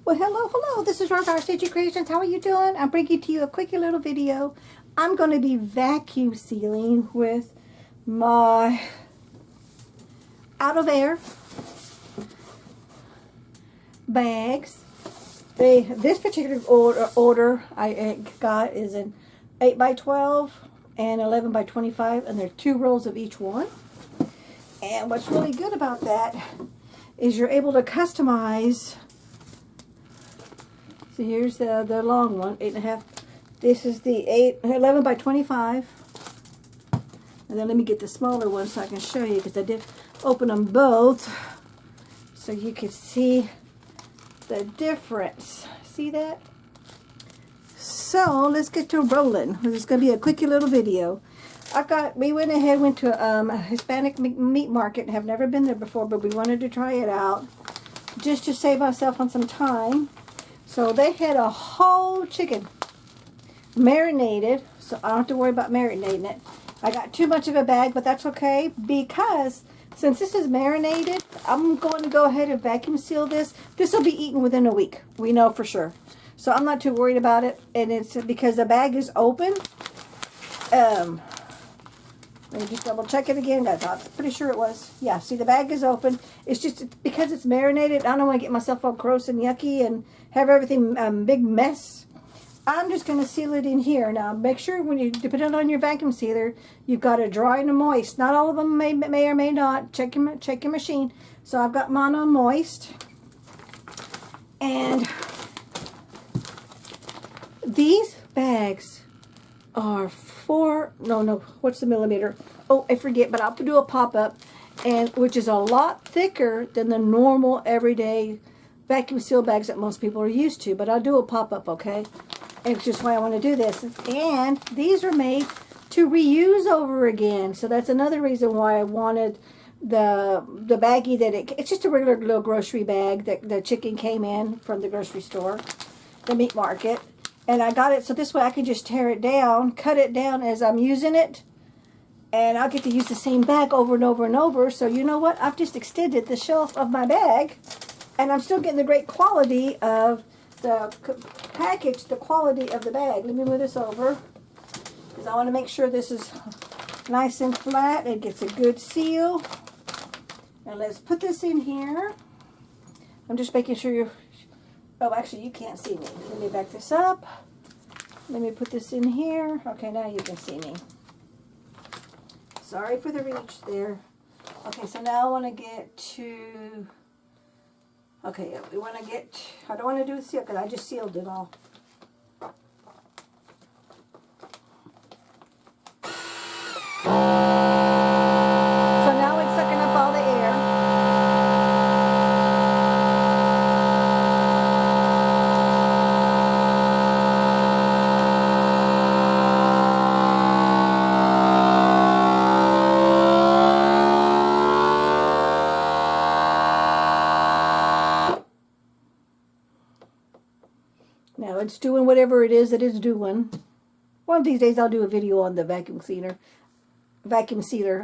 Well, hello. This is Rosa, rcgkreations. How are you doing? I'm bringing to you a quick little video. I'm going to be vacuum sealing with my out of air bags. This particular order I got is an 8 by 12 and 11 by 25, and there are 2 rolls of each one. And what's really good about that is you're able to customize. So here's the long one, 8.5. This is the 11 by 25. And then let me get the smaller one so I can show you, because I did open them both so you can see the difference. See that? So let's get to rolling. This is going to be a quickie little video. We went to a Hispanic meat market. Have never been there before, but we wanted to try it out just to save ourselves on some time. So they had a whole chicken marinated, so I don't have to worry about marinating it. I got too much of a bag, but that's okay, because since this is marinated, I'm going to go ahead and vacuum seal this. This will be eaten within a week. We know for sure. So I'm not too worried about it, and it's because the bag is open. Let me just double check it again. I'm pretty sure it was. Yeah, see, the bag is open. It's just because it's marinated. I don't want to get myself all gross and yucky and have everything big mess. I'm just going to seal it in here. Now, make sure when you put it on your vacuum sealer, you've got a dry and a moist. Not all of them may or may not. Check your machine. So I've got mine on moist. And these bags are what's the millimeter? Oh, I forget, but I'll do a pop-up, and which is a lot thicker than the normal everyday vacuum seal bags that most people are used to, but I'll do a pop-up, okay? And it's just why I want to do this. And these are made to reuse over again, so that's another reason why I wanted the baggie that it's just a regular little grocery bag that the chicken came in from the grocery store, the meat market. And I got it so this way I can just tear it down, cut it down as I'm using it, and I'll get to use the same bag over and over and over. So you know what? I've just extended the shelf of my bag, and I'm still getting the great quality of the package, the quality of the bag. Let me move this over, because I want to make sure this is nice and flat. It gets a good seal. And let's put this in here. I'm just making sure you're... Oh, actually, you can't see me. Let me back this up. Let me put this in here. Okay, now you can see me. Sorry for the reach there. Okay, so now I want to get to... Okay, we want to get... I don't want to do a seal, because I just sealed it all. So now it's sucking up all the air. Now it's doing whatever it is that it's doing. One of these days I'll do a video on the vacuum sealer,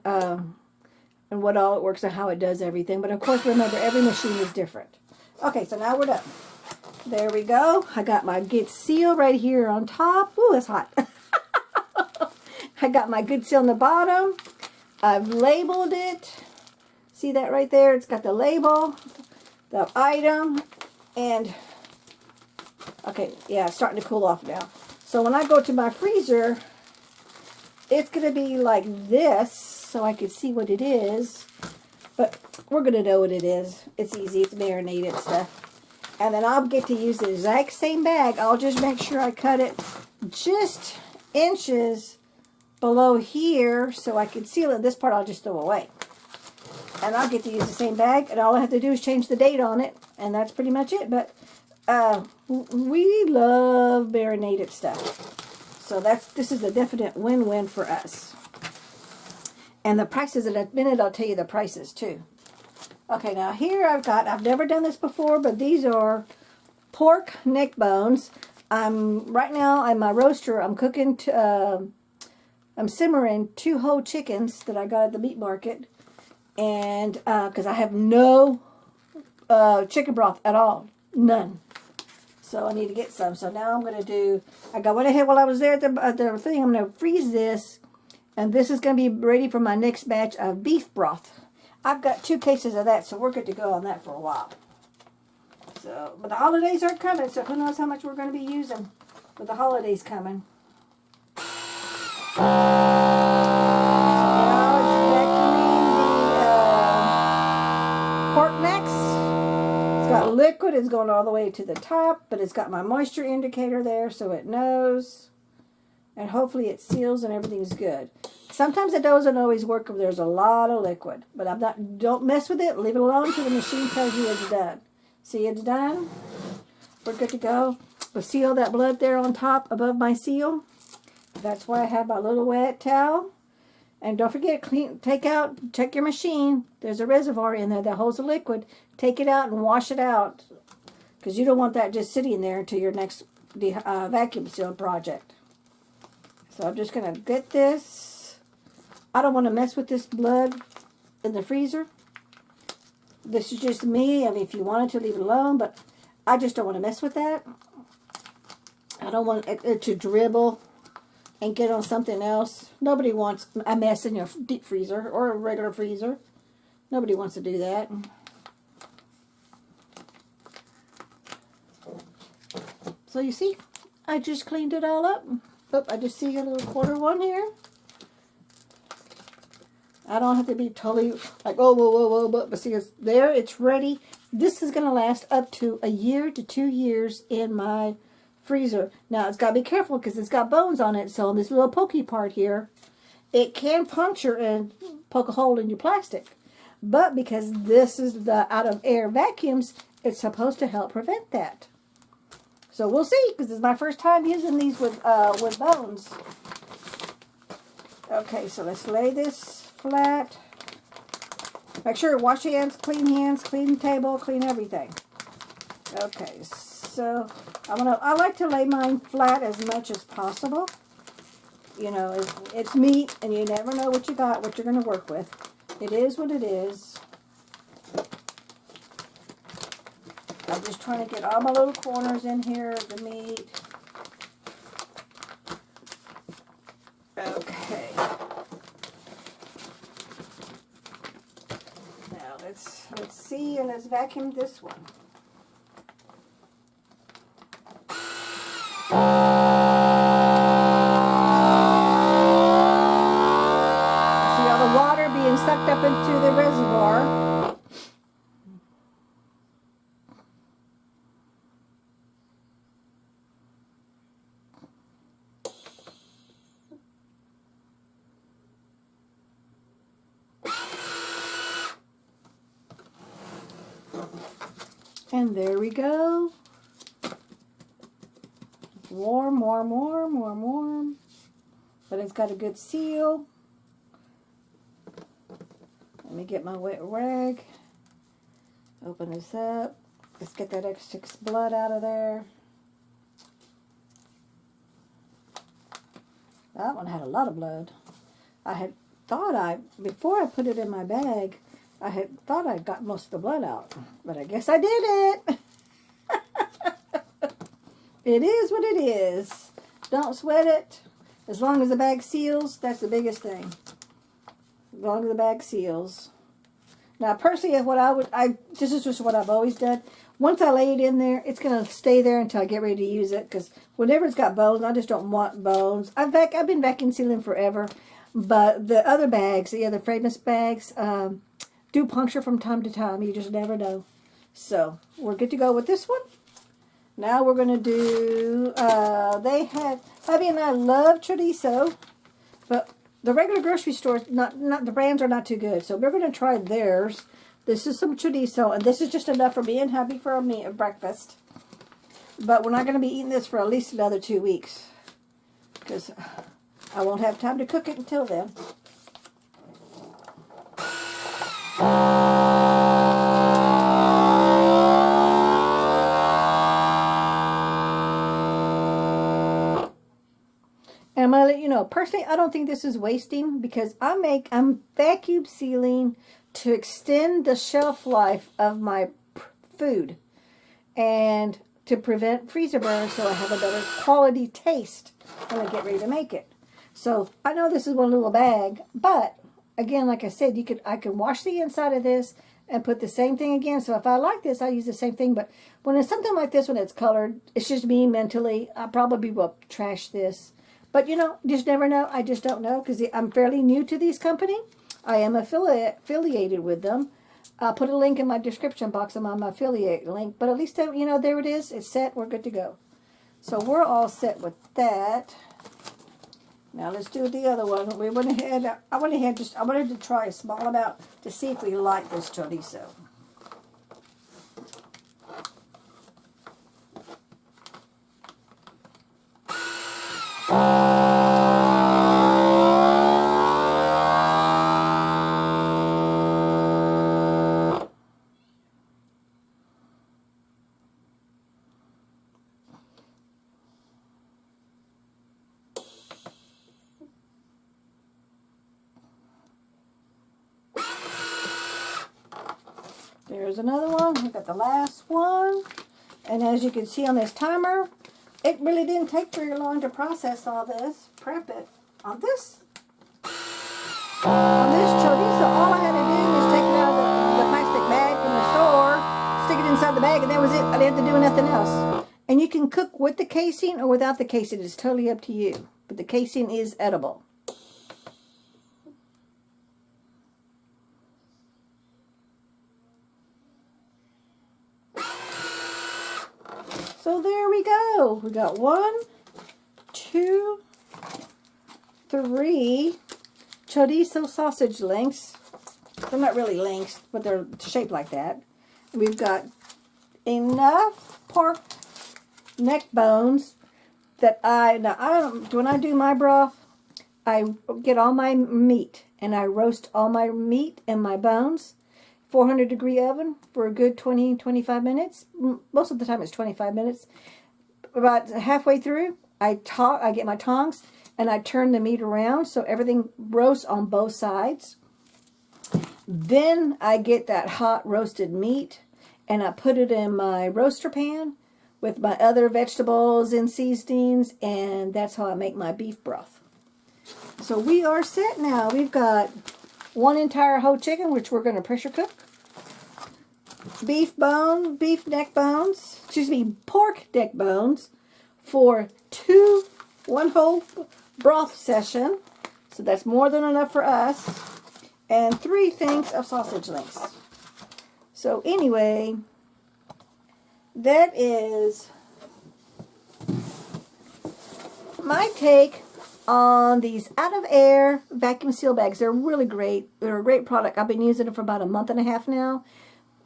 and what all it works and how it does everything. But of course, remember, every machine is different. Okay, so now we're done. There we go. I got my good seal right here on top. Ooh, it's hot. I got my good seal on the bottom. I've labeled it. See that right there? It's got the label, the item, and... Okay, yeah, it's starting to cool off now. So when I go to my freezer, it's going to be like this, so I can see what it is. But we're going to know what it is. It's easy. It's marinated stuff. And then I'll get to use the exact same bag. I'll just make sure I cut it just inches below here so I can seal it. This part I'll just throw away. And I'll get to use the same bag, and all I have to do is change the date on it, and that's pretty much it. But we love marinated stuff, so this is a definite win-win for us. And the prices, in a minute I'll tell you the prices too. Okay, now here I've never done this before, but these are pork neck bones. Right now on my roaster, I'm cooking I'm simmering 2 whole chickens that I got at the meat market, and because I have no chicken broth at all, none. So I need to get some. So now I'm going to do, went ahead while I was there at the thing. I'm going to freeze this. And this is going to be ready for my next batch of beef broth. I've got 2 cases of that, so we're good to go on that for a while. So, but the holidays are coming, so who knows how much we're going to be using with the holidays coming. Now it's vacuuming the pork necks. It's got liquid. It's going all the way to the top, but it's got my moisture indicator there, so it knows. And hopefully it seals and everything's good. Sometimes it doesn't always work if there's a lot of liquid. But don't mess with it. Leave it alone until the machine tells you it's done. See, it's done. We're good to go. We'll seal that blood there on top above my seal. That's why I have my little wet towel. And don't forget, check your machine. There's a reservoir in there that holds the liquid. Take it out and wash it out. Because you don't want that just sitting there until your next vacuum seal project. So I'm just going to get this. I don't want to mess with this blood in the freezer. This is just me. I mean, if you wanted to, leave it alone. But I just don't want to mess with that. I don't want it to dribble and get on something else. Nobody wants a mess in your deep freezer or a regular freezer. Nobody wants to do that. So you see, I just cleaned it all up. Oh, I just see a little quarter one here. I don't have to be totally like, oh, whoa, whoa, whoa, but see, it's there, it's ready. This is going to last up to 1 year to 2 years in my freezer. Now, it's got to be careful because it's got bones on it, so on this little pokey part here, it can puncture and poke a hole in your plastic. But because this is the out-of-air vacuums, it's supposed to help prevent that. So we'll see, because it's my first time using these with bones. Okay, so let's lay this flat. Make sure you wash your hands, clean the table, clean everything. Okay, so I like to lay mine flat as much as possible. You know, it's meat, and you never know what you're going to work with. It is what it is. I'm just trying to get all my little corners in here of the meat. Okay. Now let's see, and let's vacuum this one. See all the water being sucked up into the reservoir. And there we go. Warm, warm, warm, warm, warm. But it's got a good seal. Let me get my wet rag. Open this up. Let's get that extra blood out of there. That one had a lot of blood. I had thought before I put it in my bag, I had thought I got most of the blood out, but I guess I didn't. It is what it is. Don't sweat it. As long as the bag seals, that's the biggest thing. As long as the bag seals. Now, personally, this is just what I've always done. Once I lay it in there, it's going to stay there until I get ready to use it, because whenever it's got bones, I just don't want bones. I've been vacuum sealing forever, but the other bags, the other fragrance bags, do puncture from time to time. You just never know. So we're good to go with this one. Now we're going to do, Hubby and I love chorizo, but the regular grocery stores, the brands are not too good. So we're going to try theirs. This is some chorizo, and this is just enough for me and hubby for a breakfast. But we're not going to be eating this for at least another 2 weeks, because I won't have time to cook it until then. And I'm going to let you know, personally, I don't think this is wasting, because I'm vacuum sealing to extend the shelf life of my food. And to prevent freezer burn, so I have a better quality taste when I get ready to make it. So I know this is one little bag, but again, like I said, I can wash the inside of this and put the same thing again. So if I like this, I use the same thing. But when it's something like this, when it's colored, it's just me mentally. I probably will trash this. But, you know, just never know. I just don't know because I'm fairly new to these company. I am affiliated with them. I'll put a link in my description box on my affiliate link. But at least, you know, there it is. It's set. We're good to go. So we're all set with that. Now let's do the other one. I wanted to try a small amount to see if we like this chorizo. There's another one. We've got the last one. And as you can see on this timer, it really didn't take very long to process all this, prep it. On this chorizo, all I had to do was take it out of the plastic bag from the store, stick it inside the bag, and that was it. I didn't have to do nothing else. And you can cook with the casing or without the casing. It's totally up to you. But the casing is edible. So there we go. We got 1, 2, 3 chorizo sausage links. They're not really links, but they're shaped like that. We've got enough pork neck bones that when I do my broth, I get all my meat and I roast all my meat and my bones. 400-degree oven for a good 20-25 minutes. Most of the time it's 25 minutes. About halfway through, I get my tongs and I turn the meat around so everything roasts on both sides. Then I get that hot roasted meat and I put it in my roaster pan with my other vegetables and seasonings, and that's how I make my beef broth. So we are set now. We've got 1 entire whole chicken, which we're going to pressure cook. Pork neck bones for 1 whole broth session. So that's more than enough for us. And 3 things of sausage links. So anyway, that is my take on these out of air vacuum seal bags. They're really great. They're a great product. I've been using them for about a month and a half now.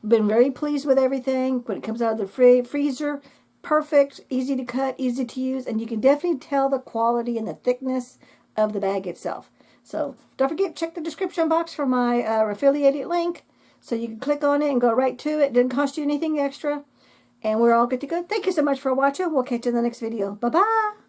Been very pleased with everything. When it comes out of the freezer, perfect, easy to cut, easy to use, and you can definitely tell the quality and the thickness of the bag itself. So don't forget, check the description box for my affiliated link so you can click on it and go right to it. It didn't cost you anything extra. And we're all good to go. Thank you so much for watching. We'll catch you in the next video. Bye-bye.